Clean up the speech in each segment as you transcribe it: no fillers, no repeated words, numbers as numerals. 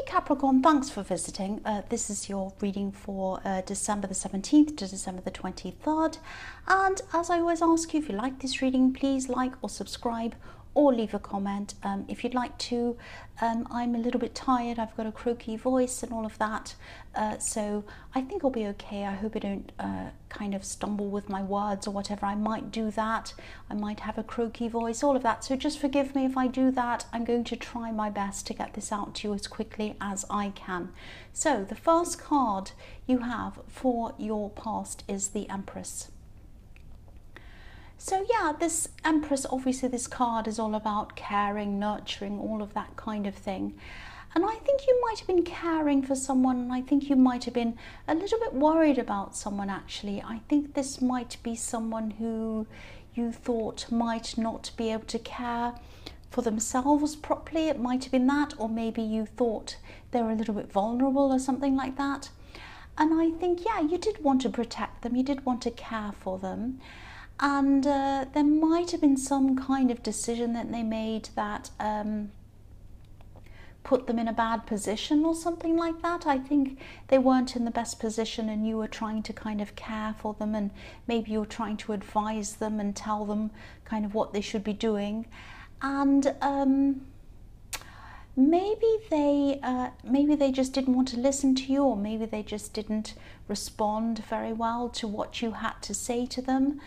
Capricorn, thanks for visiting. This is your reading for December the 17th to December the 23rd. And as I always ask you, if you like this reading, please like or subscribe or leave a comment. If you'd like to, I'm a little bit tired. I've got a croaky voice and all of that. So I think I'll be okay. I hope I don't kind of stumble with my words or whatever. I might do that. I might have a croaky voice, all of that. So just forgive me if I do that. I'm going to try my best to get this out to you as quickly as I can. So the first card you have for your past is the Empress. So yeah, this Empress, obviously this card is all about caring, nurturing, all of that kind of thing. And I think you might have been caring for someone, and I think you might have been a little bit worried about someone actually. I think this might be someone who you thought might not be able to care for themselves properly. It might have been that, or maybe you thought they were a little bit vulnerable or something like that. And I think, yeah, you did want to protect them, you did want to care for them. And there might have been some kind of decision that they made that put them in a bad position or something like that. I think they weren't in the best position and you were trying to kind of care for them, and maybe you were trying to advise them and tell them kind of what they should be doing. And maybe they just didn't want to listen to you, or maybe they just didn't respond very well to what you had to say to them.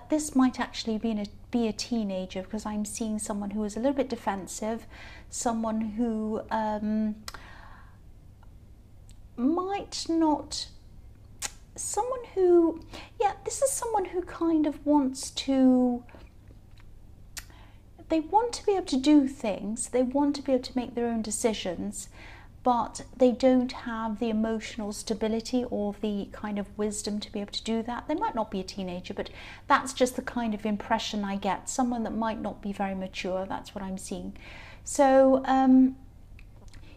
This might actually be a teenager, because I'm seeing someone who is a little bit defensive, someone who this is someone who kind of wants to, they want to be able to do things, they want to be able to make their own decisions, but they don't have the emotional stability or the kind of wisdom to be able to do that. They might not be a teenager, but that's just the kind of impression I get. Someone that might not be very mature, that's what I'm seeing. So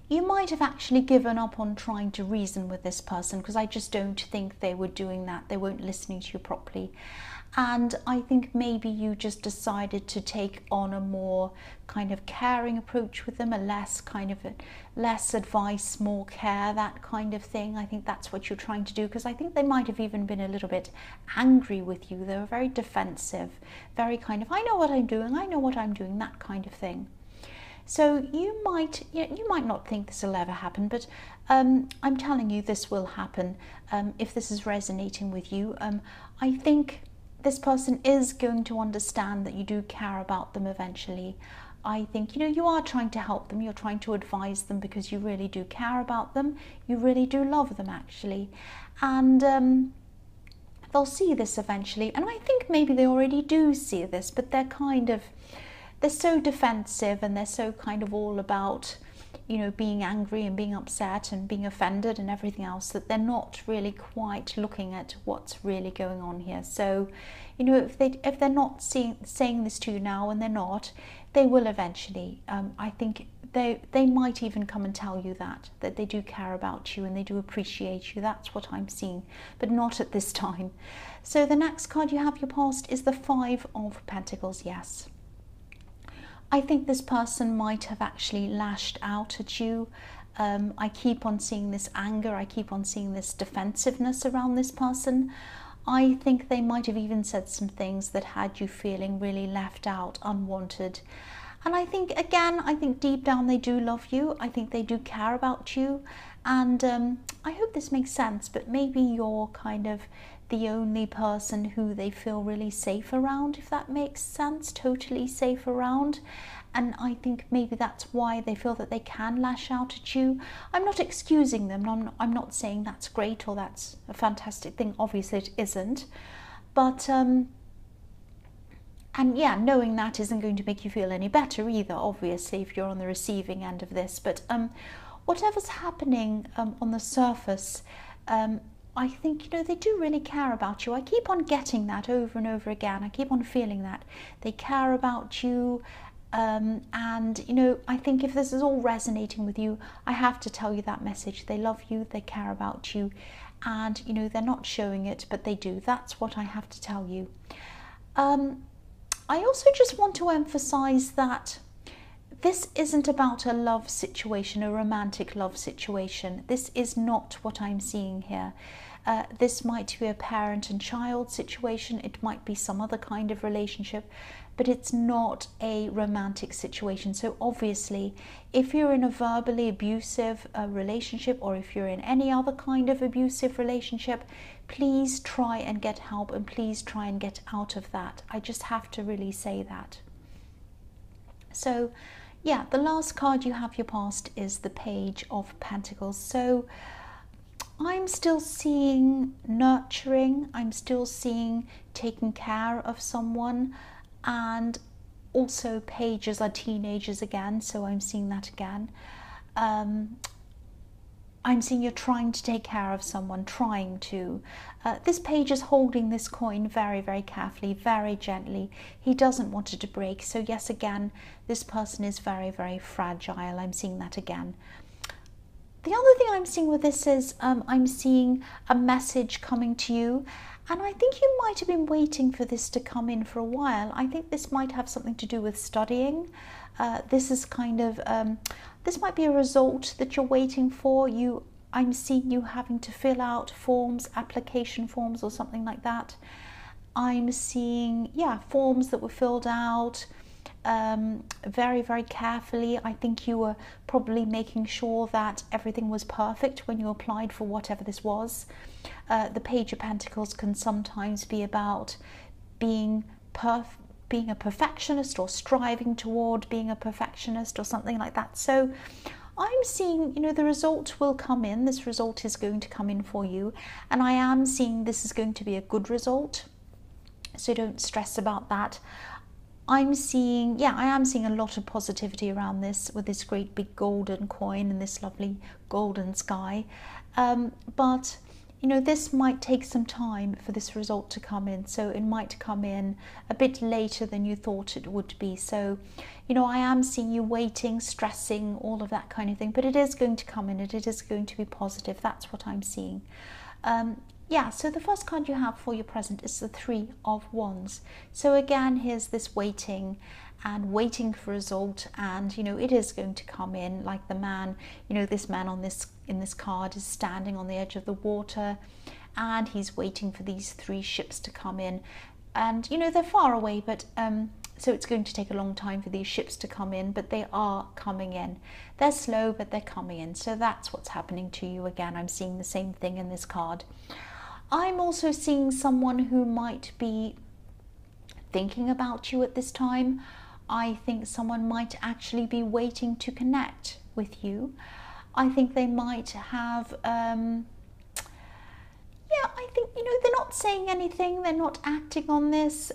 you might have actually given up on trying to reason with this person, because I just don't think they were doing that. They weren't listening to you properly. And I think maybe you just decided to take on a more kind of caring approach with them, a less advice, more care, that kind of thing. I think that's what you're trying to do, because I think they might have even been a little bit angry with you. They were very defensive, very kind of, I know what I'm doing, that kind of thing. So you might not think this will ever happen, but I'm telling you this will happen. If this is resonating with you, I think this person is going to understand that you do care about them eventually. I think, you are trying to help them, you're trying to advise them because you really do care about them, you really do love them actually. And they'll see this eventually, and I think maybe they already do see this, but they're so defensive, and they're so kind of all about, being angry and being upset and being offended and everything else, that they're not really quite looking at what's really going on here. So, if they're not saying this to you now, and they're not, they will eventually. I think they might even come and tell you that they do care about you and they do appreciate you. That's what I'm seeing, but not at this time. So the next card you have your past is the Five of Pentacles. Yes. I think this person might have actually lashed out at you. I keep on seeing this anger. I keep on seeing this defensiveness around this person. I think they might have even said some things that had you feeling really left out, unwanted. And I think, again, deep down they do love you. I think they do care about you. And I hope this makes sense, but maybe you're kind of the only person who they feel really safe around, if that makes sense, totally safe around. And I think maybe that's why they feel that they can lash out at you. I'm not excusing them, I'm not saying that's great or that's a fantastic thing, obviously it isn't. But, and yeah, knowing that isn't going to make you feel any better either, obviously, if you're on the receiving end of this. But whatever's happening on the surface, I think, they do really care about you. I keep on getting that over and over again. I keep on feeling that. They care about you. And, I think if this is all resonating with you, I have to tell you that message. They love you. They care about you. And, they're not showing it, but they do. That's what I have to tell you. I also just want to emphasize that this isn't about a love situation, a romantic love situation. This is not what I'm seeing here. This might be a parent and child situation. It might be some other kind of relationship, but it's not a romantic situation. So obviously, if you're in a verbally abusive relationship, or if you're in any other kind of abusive relationship, please try and get help, and please try and get out of that. I just have to really say that. So yeah, the last card you have your past is the Page of Pentacles. So I'm still seeing nurturing, I'm still seeing taking care of someone, and also pages are teenagers again, so I'm seeing that again. I'm seeing you're trying to take care of someone, trying to. This page is holding this coin very, very carefully, very gently. He doesn't want it to break. So yes, again, this person is very, very fragile. I'm seeing that again. The other thing I'm seeing with this is I'm seeing a message coming to you, and I think you might have been waiting for this to come in for a while. I think this might have something to do with studying. This is kind of, this might be a result that you're waiting for. I'm seeing you having to fill out forms, application forms or something like that. I'm seeing, yeah, forms that were filled out very, very carefully. I think you were probably making sure that everything was perfect when you applied for whatever this was. The Page of Pentacles can sometimes be about being a perfectionist, or striving toward being a perfectionist or something like that. So I'm seeing, you know, the result will come in. This result is going to come in for you, and I am seeing this is going to be a good result, so don't stress about that. I'm seeing, yeah, I am seeing a lot of positivity around this, with this great big golden coin and this lovely golden sky. But, you know, this might take some time for this result to come in. So it might come in a bit later than you thought it would be. So, you know, I am seeing you waiting, stressing, all of that kind of thing. But it is going to come in, and it is going to be positive. That's what I'm seeing. Yeah, so the first card you have for your present is the Three of Wands. So again, here's this waiting and waiting for result, and you know, it is going to come in. Like the man, you know, this man in this card is standing on the edge of the water, and he's waiting for these three ships to come in. And you know, they're far away, but so it's going to take a long time for these ships to come in, but they are coming in. They're slow, but they're coming in. So that's what's happening to you. Again, I'm seeing the same thing in this card. I'm also seeing someone who might be thinking about you at this time. I think someone might actually be waiting to connect with you. I think they might have, yeah, I think, you know, they're not saying anything, they're not acting on this,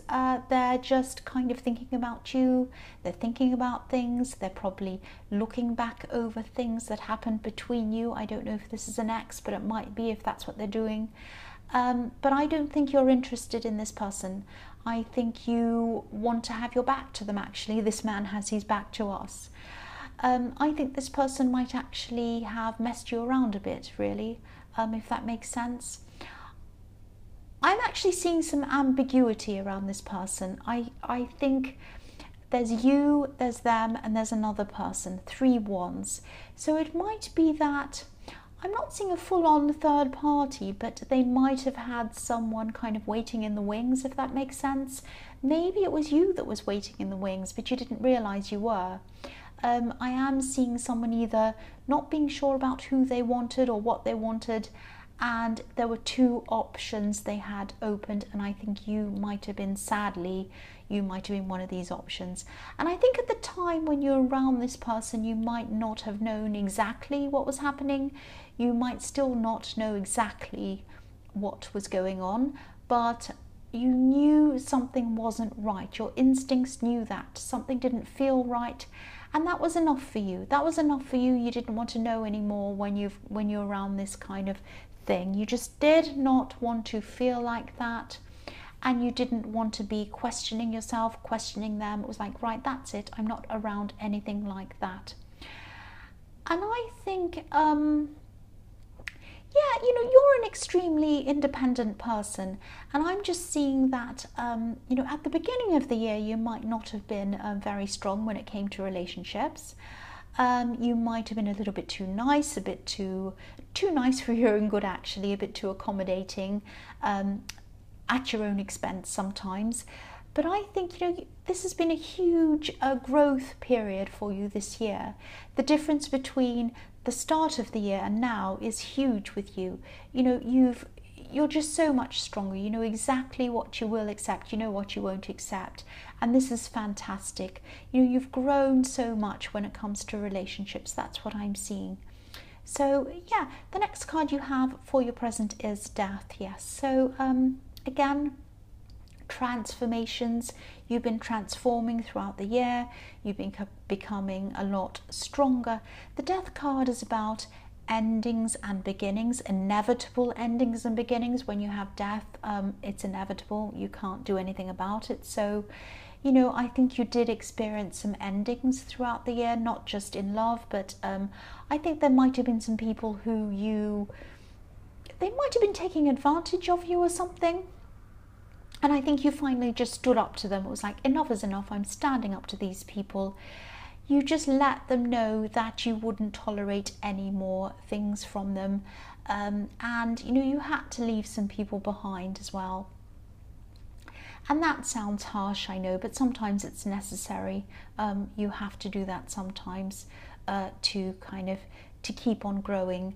they're just kind of thinking about you, they're thinking about things, they're probably looking back over things that happened between you. I don't know if this is an ex, but it might be if that's what they're doing. But I don't think you're interested in this person. I think you want to have your back to them, actually. This man has his back to us. I think this person might actually have messed you around a bit, really, if that makes sense. I'm actually seeing some ambiguity around this person. I think there's you, there's them, and there's another person, Three Wands. So it might be that, I'm not seeing a full-on third party, but they might have had someone kind of waiting in the wings, if that makes sense. Maybe it was you that was waiting in the wings, but you didn't realize you were. I am seeing someone either not being sure about who they wanted or what they wanted, and there were two options they had opened, and I think you might have been, sadly, you might have been one of these options. And I think at the time when you're around this person, you might not have known exactly what was happening. You might still not know exactly what was going on, but you knew something wasn't right. Your instincts knew that something didn't feel right, and that was enough for you. That was enough for you. You didn't want to know anymore when you're around this kind of thing. You just did not want to feel like that, and you didn't want to be questioning yourself, questioning them. It was like, right, that's it. I'm not around anything like that. And I think, yeah, you know, you're an extremely independent person, and I'm just seeing that, you know, at the beginning of the year, you might not have been very strong when it came to relationships. You might have been a little bit too nice, a bit too nice for your own good, actually, a bit too accommodating, at your own expense sometimes. But I think, you know, this has been a huge growth period for you this year. The difference between the start of the year and now is huge with you. You know, you're just so much stronger. You know exactly what you will accept, you know what you won't accept, and this is fantastic. You know, you've grown so much when it comes to relationships. That's what I'm seeing. So yeah, the next card you have for your present is Death. Yes, so again, transformations. You've been transforming throughout the year. You've been becoming a lot stronger. The Death card is about endings and beginnings, inevitable endings and beginnings. When you have death, it's inevitable. You can't do anything about it. So, you know, I think you did experience some endings throughout the year, not just in love, but I think there might have been some people who they might have been taking advantage of you or something. And I think you finally just stood up to them. It was like, enough is enough. I'm standing up to these people. You just let them know that you wouldn't tolerate any more things from them. And, you know, you had to leave some people behind as well. And that sounds harsh, I know, but sometimes it's necessary. You have to do that sometimes to keep on growing.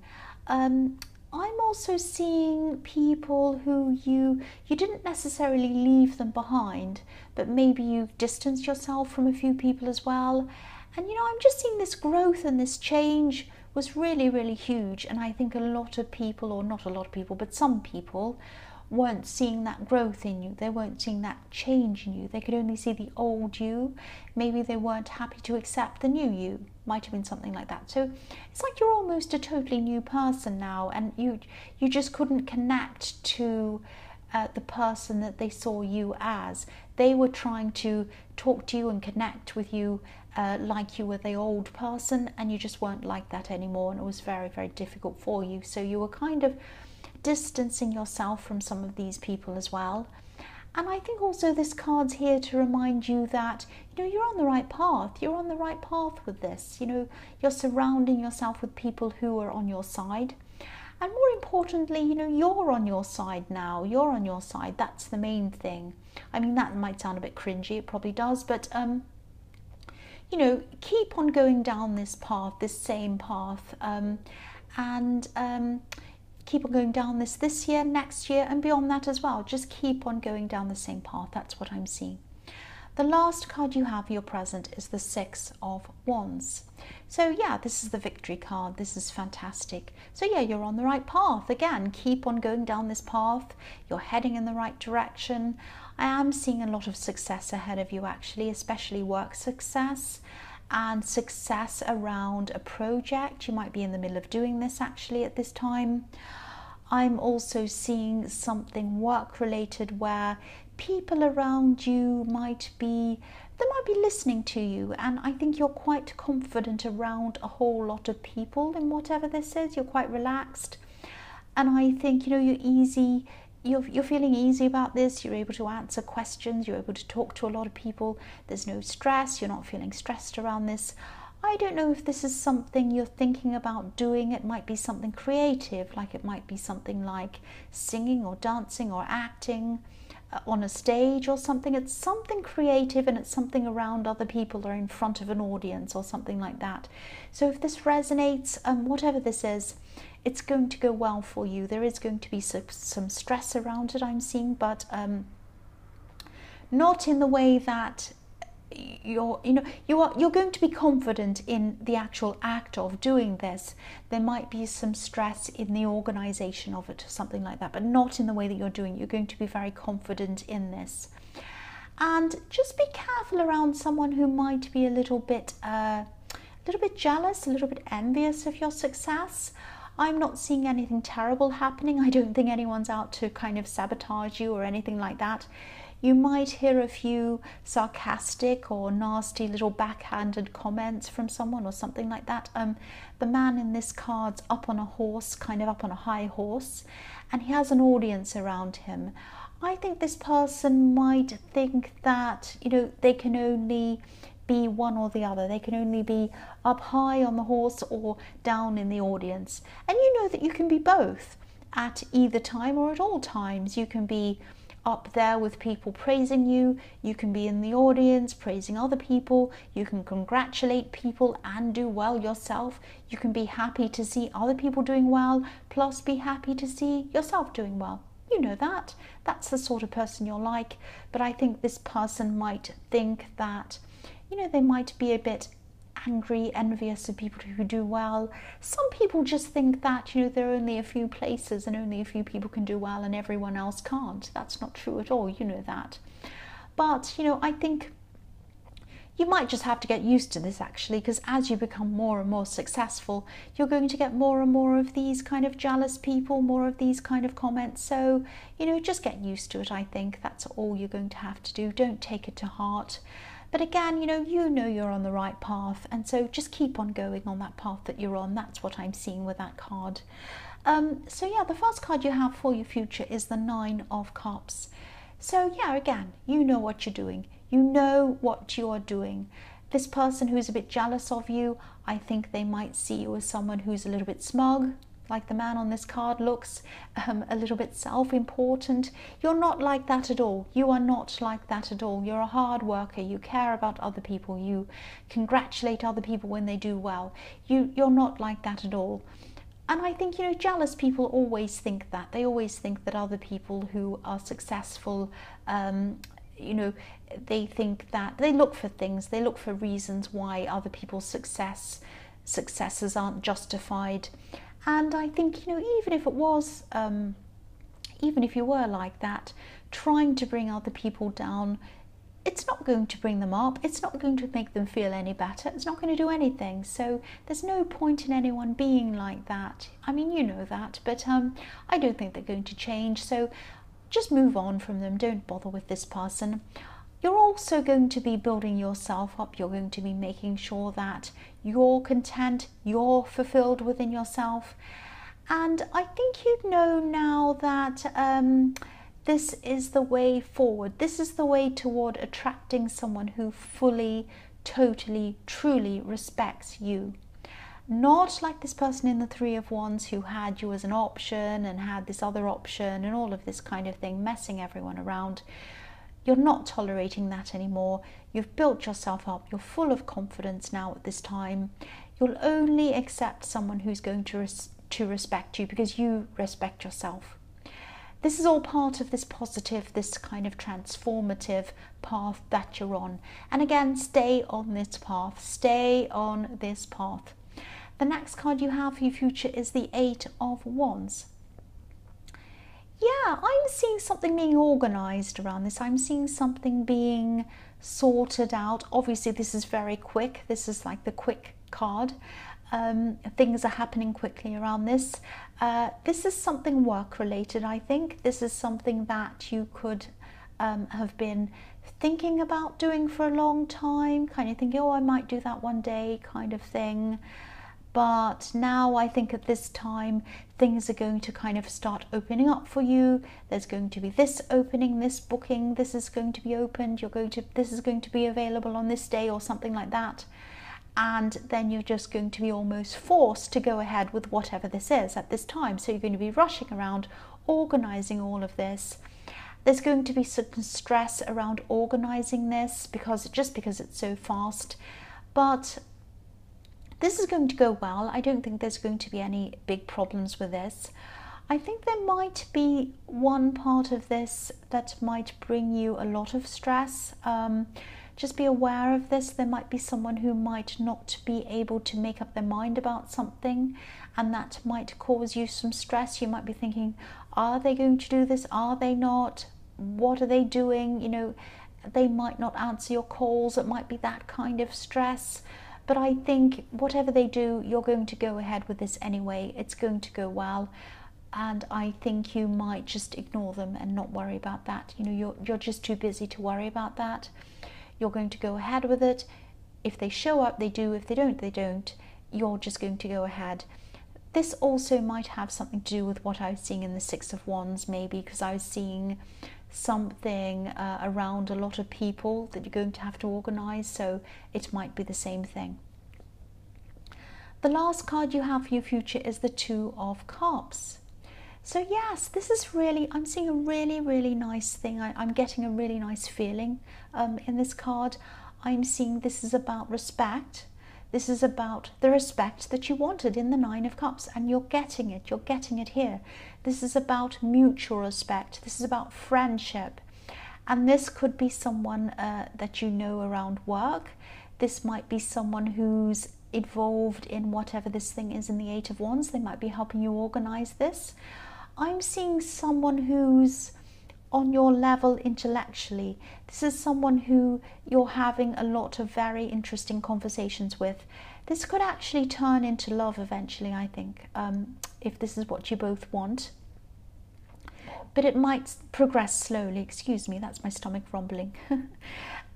I'm also seeing people who you didn't necessarily leave them behind, but maybe you've distanced yourself from a few people as well. And, you know, I'm just seeing this growth and this change was really, really huge. And I think a lot of people, or not a lot of people, but some people weren't seeing that growth in you. They weren't seeing that change in you. They could only see the old you. Maybe they weren't happy to accept the new you. Might have been something like that. So it's like you're almost a totally new person now, and you just couldn't connect to the person that they saw you as. They were trying to talk to you and connect with you like you were the old person, and you just weren't like that anymore, and it was very, very difficult for you. So you were kind of distancing yourself from some of these people as well. And I think also this card's here to remind you that, you know, you're on the right path. You're on the right path with this. You know, you're surrounding yourself with people who are on your side. And more importantly, you know, you're on your side now. You're on your side. That's the main thing. I mean, that might sound a bit cringy. It probably does. But, you know, keep on going down this path, this same path. Keep on going down this year, next year, and beyond that as well. Just keep on going down the same path. That's what I'm seeing. The last card you have for your present is the Six of Wands. So yeah, this is the victory card. This is fantastic. So yeah, you're on the right path. Again, keep on going down this path. You're heading in the right direction. I am seeing a lot of success ahead of you, actually, especially work success and success around a project. You might be in the middle of doing this actually at this time. I'm also seeing something work related where people around you might be listening to you, and I think you're quite confident around a whole lot of people in whatever this is. You're quite relaxed, and I think, you know, you're easy. You're feeling easy about this. You're able to answer questions. You're able to talk to a lot of people. There's no stress. You're not feeling stressed around this. I don't know if this is something you're thinking about doing. It might be something creative, like it might be something like singing or dancing or acting on a stage or something. It's something creative, and it's something around other people or in front of an audience or something like that. So if this resonates, whatever this is, it's going to go well for you. There is going to be some stress around it, I'm seeing, but not in the way that you're going to be confident in the actual act of doing this. There might be some stress in the organization of it or something like that, but not in the way that you're doing. You're going to be very confident in this. And just be careful around someone who might be a little bit jealous, a little bit envious of your success. I'm not seeing anything terrible happening. I don't think anyone's out to kind of sabotage you or anything like that. You might hear a few sarcastic or nasty little backhanded comments from someone or something like that. The man in this card's up on a horse, kind of up on a high horse, and he has an audience around him. I think this person might think that, you know, they can only be one or the other. They can only be up high on the horse or down in the audience. And you know that you can be both at either time or at all times. You can be up there with people praising you. You can be in the audience praising other people. You can congratulate people and do well yourself. You can be happy to see other people doing well, plus be happy to see yourself doing well. You know that. That's the sort of person you're like. But I think this person might think that, you know, they might be a bit angry, envious of people who do well. Some people just think that, you know, there are only a few places and only a few people can do well and everyone else can't. That's not true at all, you know that. But, you know, I think you might just have to get used to this actually, because as you become more and more successful, you're going to get more and more of these kind of jealous people, more of these kind of comments. So, you know, just get used to it. I think that's all you're going to have to do. Don't take it to heart. But again, you know you're on the right path, and so just keep on going on that path that you're on. That's what I'm seeing with that card. So yeah, the first card you have for your future is the Nine of Cups. So yeah, again, you know what you're doing. You know what you're doing. This person who's a bit jealous of you, I think they might see you as someone who's a little bit smug, like the man on this card looks, a little bit self-important. You're not like that at all. You are not like that at all. You're a hard worker. You care about other people. You congratulate other people when they do well. You're not like that at all. And I think, you know, jealous people always think that. They always think that other people who are successful, you know, they think that they look for things. They look for reasons why other people's successes aren't justified. And I think, you know, even if it was, even if you were like that, trying to bring other people down, it's not going to bring them up. It's not going to make them feel any better. It's not going to do anything. So there's no point in anyone being like that. I mean, you know that, but I don't think they're going to change. So just move on from them. Don't bother with this person. You're also going to be building yourself up. You're going to be making sure that you're content, you're fulfilled within yourself. And I think you know now that this is the way forward. This is the way toward attracting someone who fully, totally, truly respects you. Not like this person in the Three of Wands who had you as an option and had this other option and all of this kind of thing, messing everyone around. You're not tolerating that anymore. You've built yourself up. You're full of confidence now at this time. You'll only accept someone who's going to respect you because you respect yourself. This is all part of this positive, this kind of transformative path that you're on. And again, stay on this path. Stay on this path. The next card you have for your future is the Eight of Wands. Yeah, I'm seeing something being organised around this. I'm seeing something being sorted out. Obviously, this is very quick. This is like the quick card. Things are happening quickly around this. This is something work-related, I think. This is something that you could have been thinking about doing for a long time, kind of thinking, oh, I might do that one day kind of thing. But now I think at this time, things are going to kind of start opening up for you. There's going to be this opening, this booking, this is going to be opened, this is going to be available on this day or something like that. And then you're just going to be almost forced to go ahead with whatever this is at this time. So you're going to be rushing around, organising all of this. There's going to be some stress around organising this because it's so fast. But this is going to go well. I don't think there's going to be any big problems with this. I think there might be one part of this that might bring you a lot of stress. Just be aware of this. There might be someone who might not be able to make up their mind about something, and that might cause you some stress. You might be thinking, are they going to do this? Are they not? What are they doing? You know, they might not answer your calls. It might be that kind of stress. But I think whatever they do, you're going to go ahead with this anyway. It's going to go well. and I think you might just ignore them and not worry about that. You know, you're just too busy to worry about that. You're going to go ahead with it. If they show up, they do. If they don't, they don't. You're just going to go ahead. This also might have something to do with what I was seeing in the Six of Wands, maybe, because I was seeing something around a lot of people that you're going to have to organize, so it might be the same thing. The last card you have for your future is the Two of Cups. So yes, this is really, I'm seeing a really, really nice thing. I'm getting a really nice feeling in this card. I'm seeing this is about respect. This is about the respect that you wanted in the Nine of Cups, and you're getting it. You're getting it here. This is about mutual respect. This is about friendship. And this could be someone that you know around work. This might be someone who's involved in whatever this thing is in the Eight of Wands. They might be helping you organize this. I'm seeing someone who's on your level intellectually. This is someone who you're having a lot of very interesting conversations with. This could actually turn into love eventually, I think, if this is what you both want. But it might progress slowly. Excuse me, that's my stomach rumbling.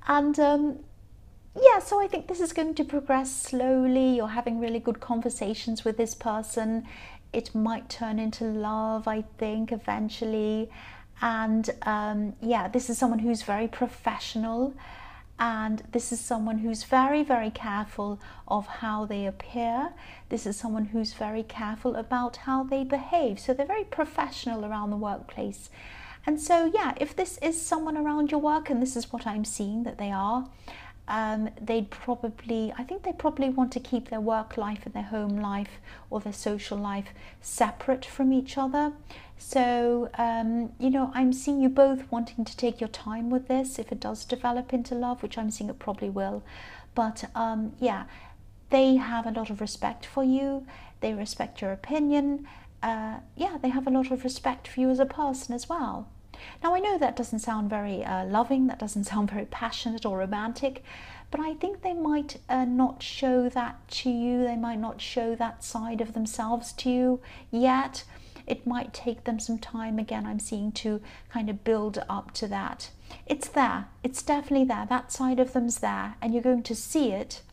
And yeah, so I think this is going to progress slowly. You're having really good conversations with this person. It might turn into love, I think, eventually. And yeah, this is someone who's very professional, and this is someone who's very, very careful of how they appear. This is someone who's very careful about how they behave. So they're very professional around the workplace. And so yeah, if this is someone around your work, and this is what I'm seeing that they are, I think they probably want to keep their work life and their home life or their social life separate from each other. So, you know, I'm seeing you both wanting to take your time with this if it does develop into love, which I'm seeing it probably will. But yeah, they have a lot of respect for you. They respect your opinion. Yeah, they have a lot of respect for you as a person as well. Now, I know that doesn't sound very loving, that doesn't sound very passionate or romantic, but I think they might not show that to you. They might not show that side of themselves to you yet. It might take them some time, again, I'm seeing, to kind of build up to that. It's there. It's definitely there. That side of them's there, and you're going to see it,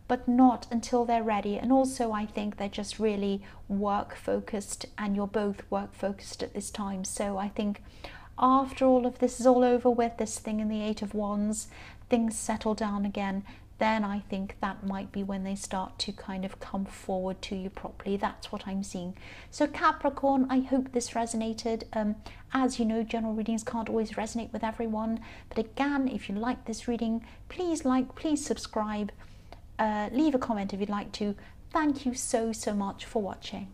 but not until they're ready. And also, I think they're just really work-focused, and you're both work-focused at this time. So I think after all of this is all over with, this thing in the Eight of Wands, things settle down again, then I think that might be when they start to kind of come forward to you properly. That's what I'm seeing. So Capricorn, I hope this resonated. As you know, general readings can't always resonate with everyone. But again, if you like this reading, please like, please subscribe, leave a comment if you'd like to. Thank you so, so much for watching.